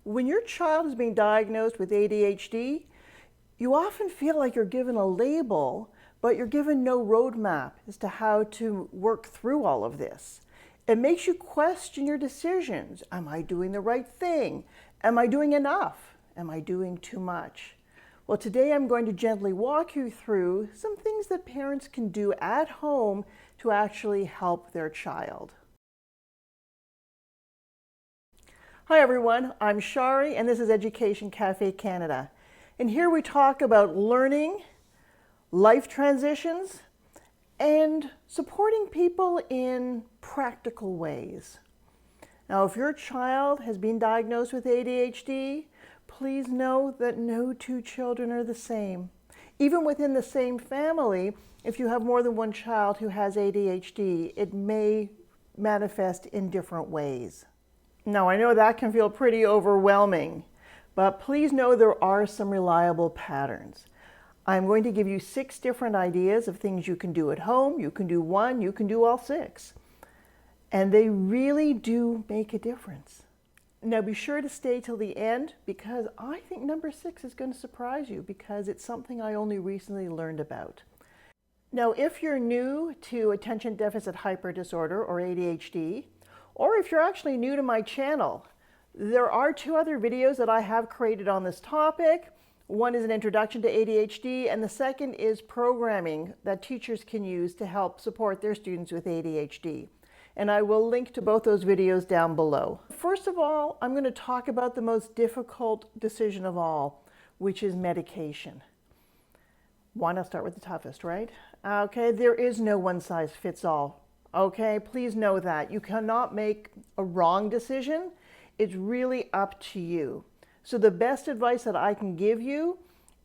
When your child is being diagnosed with ADHD, you often feel like you're given a label, but you're given no roadmap as to how to work through all of this. It makes you question your decisions. Am I doing the right thing? Am I doing enough? Am I doing too much? Well, today I'm going to gently walk you through some things that parents can do at home to actually help their child. Hi everyone, I'm Shari and this is Education Cafe Canada. And here we talk about learning, life transitions, and supporting people in practical ways. Now, if your child has been diagnosed with ADHD, please know that no two children are the same. Even within the same family, if you have more than one child who has ADHD, it may manifest in different ways. Now, I know that can feel pretty overwhelming, but please know there are some reliable patterns. I'm going to give you 6 different ideas of things you can do at home. You can do one, you can do all 6. And they really do make a difference. Now be sure to stay till the end because I think number 6 is going to surprise you because it's something I only recently learned about. Now, if you're new to attention deficit hyper disorder or ADHD, or if you're actually new to my channel, there are 2 other videos that I have created on this topic. One is an introduction to ADHD, and the second is programming that teachers can use to help support their students with ADHD. And I will link to both those videos down below. First of all, I'm going to talk about the most difficult decision of all, which is medication. Why not start with the toughest, right? Okay, there is no one size fits all. Okay, please know that. You cannot make a wrong decision. It's really up to you. So the best advice that I can give you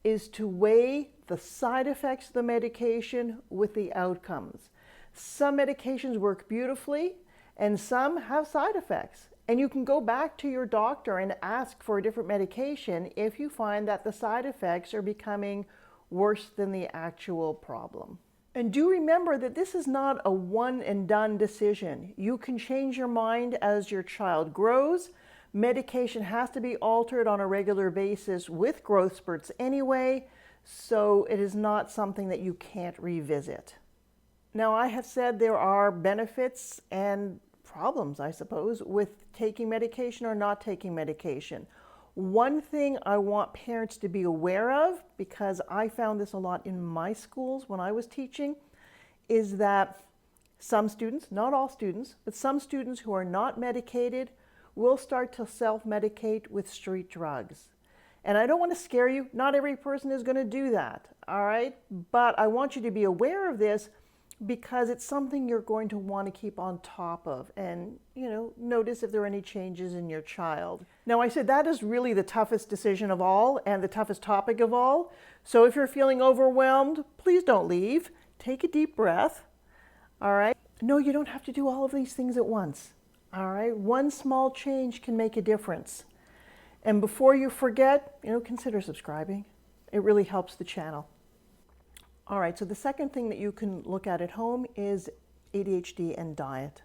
is to weigh the side effects of the medication with the outcomes. Some medications work beautifully and some have side effects. And you can go back to your doctor and ask for a different medication if you find that the side effects are becoming worse than the actual problem. And do remember that this is not a one and done decision. You can change your mind as your child grows. Medication has to be altered on a regular basis with growth spurts anyway, so it is not something that you can't revisit. Now, I have said there are benefits and problems, I suppose, with taking medication or not taking medication. One thing I want parents to be aware of, because I found this a lot in my schools when I was teaching, is that some students, not all students, but some students who are not medicated will start to self-medicate with street drugs. And I don't want to scare you. Not every person is going to do that, all right? But I want you to be aware of this because it's something you're going to want to keep on top of and, notice if there are any changes in your child. Now, I said that is really the toughest decision of all and the toughest topic of all. So if you're feeling overwhelmed, please don't leave. Take a deep breath, all right? No, you don't have to do all of these things at once, all right? One small change can make a difference. And before you forget, consider subscribing. It really helps the channel. All right, so the second thing that you can look at home is ADHD and diet.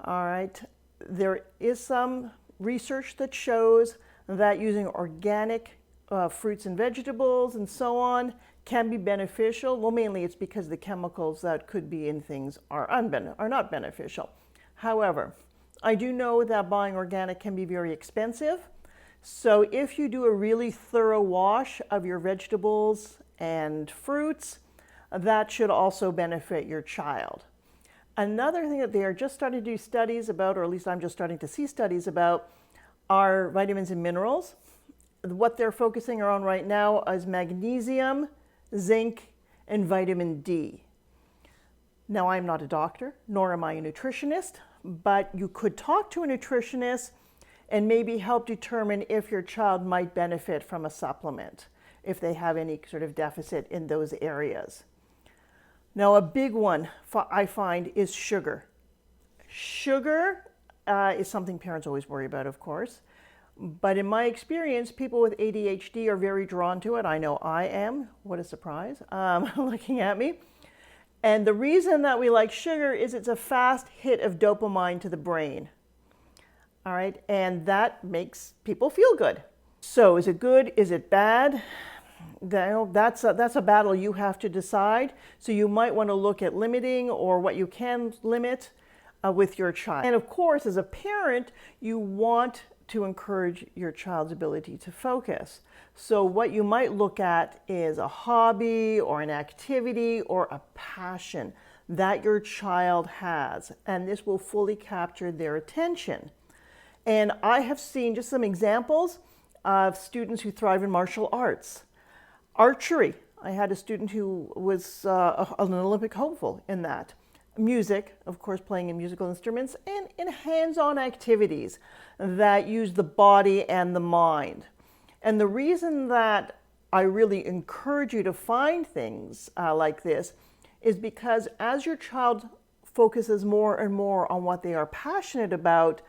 All right, there is some research that shows that using organic fruits and vegetables and so on can be beneficial. Well, mainly it's because the chemicals that could be in things are not beneficial. However, I do know that buying organic can be very expensive. So if you do a really thorough wash of your vegetables and fruits, that should also benefit your child. Another thing that they are just starting to do studies about, or at least I'm just starting to see studies about, are vitamins and minerals. What they're focusing on right now is magnesium, zinc, and vitamin D. Now, I'm not a doctor, nor am I a nutritionist, but you could talk to a nutritionist and maybe help determine if your child might benefit from a supplement, if they have any sort of deficit in those areas. Now, a big one I find is sugar. Sugar is something parents always worry about, of course. But in my experience, people with ADHD are very drawn to it. I know I am. What a surprise, looking at me. And the reason that we like sugar is it's a fast hit of dopamine to the brain. All right, and that makes people feel good. So is it good? Is it bad? That's a battle you have to decide. So you might want to look at limiting or what you can limit with your child. And of course, as a parent, you want to encourage your child's ability to focus. So what you might look at is a hobby or an activity or a passion that your child has, and this will fully capture their attention. And I have seen just some examples of students who thrive in martial arts. Archery, I had a student who was an Olympic hopeful in that. Music, of course, playing in musical instruments, and in hands-on activities that use the body and the mind. And the reason that I really encourage you to find things like this is because as your child focuses more and more on what they are passionate about,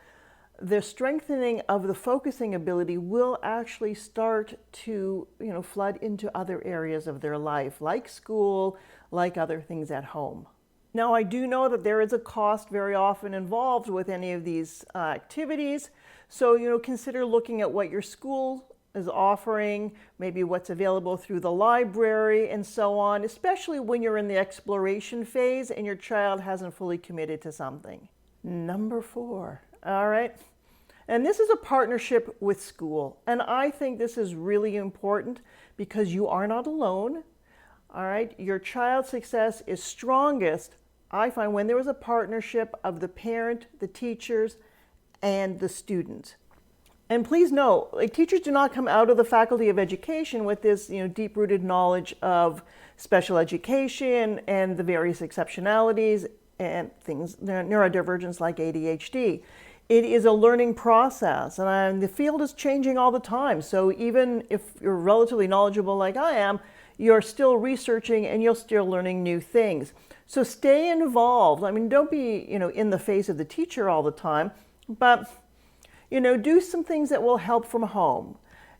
the strengthening of the focusing ability will actually start to, flood into other areas of their life, like school, like other things at home. Now, I do know that there is a cost very often involved with any of these activities. So, consider looking at what your school is offering, maybe what's available through the library and so on, especially when you're in the exploration phase and your child hasn't fully committed to something. Number 4. All right. And this is a partnership with school. And I think this is really important because you are not alone. All right. Your child's success is strongest, I find, when there is a partnership of the parent, the teachers, and the student. And please know, teachers do not come out of the Faculty of Education with this, deep-rooted knowledge of special education and the various exceptionalities and things, neurodivergence like ADHD. It is a learning process, and the field is changing all the time. So even if you're relatively knowledgeable like I am, you're still researching and you're still learning new things. So stay involved. Don't be, in the face of the teacher all the time, but, do some things that will help from home.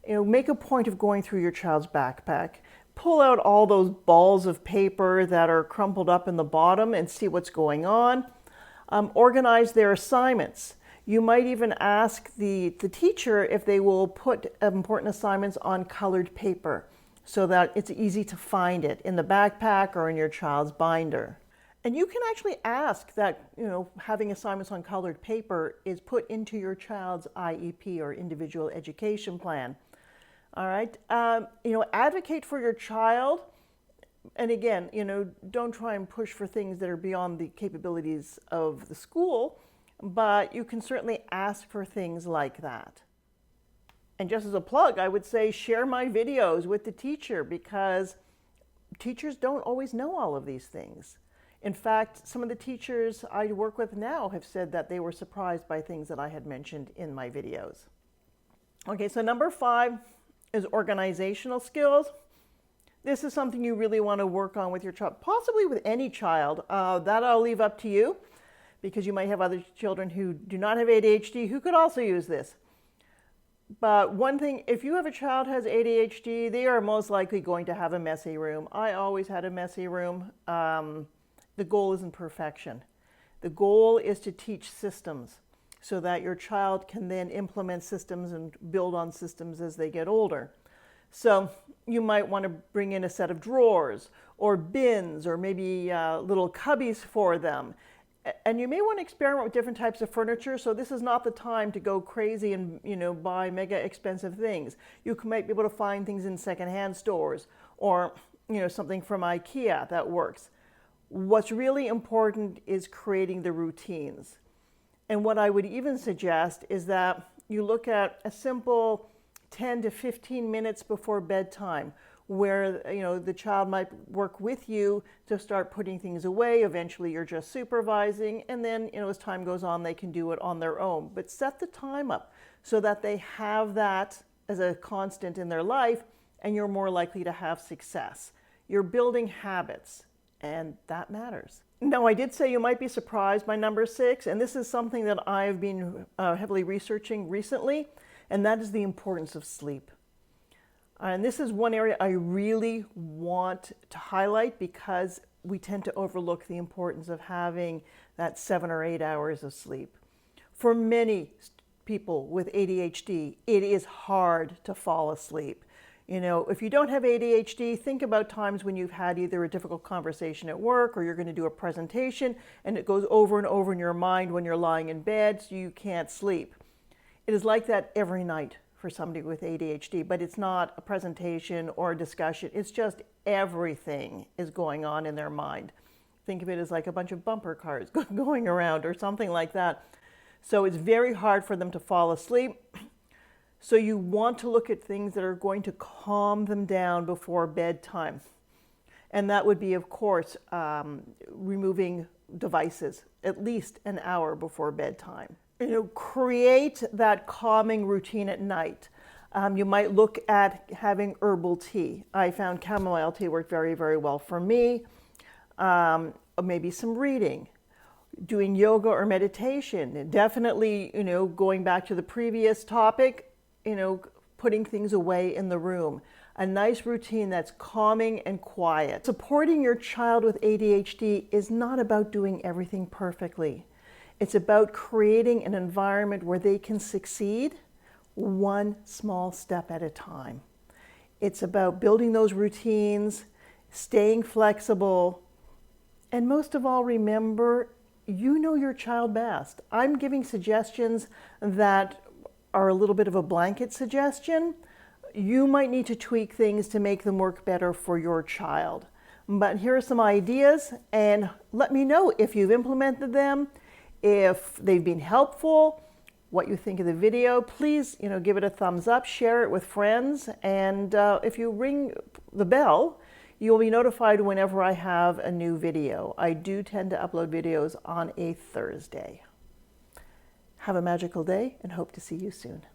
Make a point of going through your child's backpack. Pull out all those balls of paper that are crumpled up in the bottom and see what's going on. Organize their assignments. You might even ask the teacher if they will put important assignments on colored paper so that it's easy to find it in the backpack or in your child's binder. And you can actually ask that, having assignments on colored paper is put into your child's IEP or individual education plan. All right. Advocate for your child. And again, don't try and push for things that are beyond the capabilities of the school, but you can certainly ask for things like that. And just as a plug, I would say share my videos with the teacher because teachers don't always know all of these things. In fact, some of the teachers I work with now have said that they were surprised by things that I had mentioned in my videos. Okay, so number 5 is organizational skills. This is something you really want to work on with your child, possibly with any child. That I'll leave up to you because you might have other children who do not have ADHD who could also use this. But one thing, if you have a child who has ADHD, they are most likely going to have a messy room. I always had a messy room. The goal isn't perfection. The goal is to teach systems so that your child can then implement systems and build on systems as they get older. So you might want to bring in a set of drawers or bins or maybe little cubbies for them. And you may want to experiment with different types of furniture. So this is not the time to go crazy and buy mega expensive things. You might be able to find things in secondhand stores or something from IKEA that works. What's really important is creating the routines. And what I would even suggest is that you look at a simple 10 to 15 minutes before bedtime where the child might work with you to start putting things away. Eventually you're just supervising, and then as time goes on they can do it on their own. But set the time up so that they have that as a constant in their life, and you're more likely to have success. You're building habits, and that matters. Now, I did say you might be surprised by number 6, and this is something that I've been heavily researching recently, and that is the importance of sleep. And this is one area I really want to highlight because we tend to overlook the importance of having that 7 or 8 hours of sleep. For many people with ADHD, it is hard to fall asleep. You know, if you don't have ADHD, think about times when you've had either a difficult conversation at work or you're going to do a presentation and it goes over and over in your mind when you're lying in bed so you can't sleep. It is like that every night for somebody with ADHD, but it's not a presentation or a discussion. It's just everything is going on in their mind. Think of it as like a bunch of bumper cars going around or something like that. So it's very hard for them to fall asleep. So you want to look at things that are going to calm them down before bedtime. And that would be, of course, removing devices at least an hour before bedtime. You know, create that calming routine at night. You might look at having herbal tea. I found chamomile tea worked very, very well for me. Maybe some reading. Doing yoga or meditation. And definitely, you know, going back to the previous topic, you know, putting things away in the room. A nice routine that's calming and quiet. Supporting your child with ADHD is not about doing everything perfectly. It's about creating an environment where they can succeed one small step at a time. It's about building those routines, staying flexible, and most of all, remember, you know your child best. I'm giving suggestions that are a little bit of a blanket suggestion. You might need to tweak things to make them work better for your child. But here are some ideas, and let me know if you've implemented them, if they've been helpful, what you think of the video. Please, you know, give it a thumbs up, share it with friends, and if you ring the bell, you'll be notified whenever I have a new video. I do tend to upload videos on a Thursday. Have a magical day and hope to see you soon.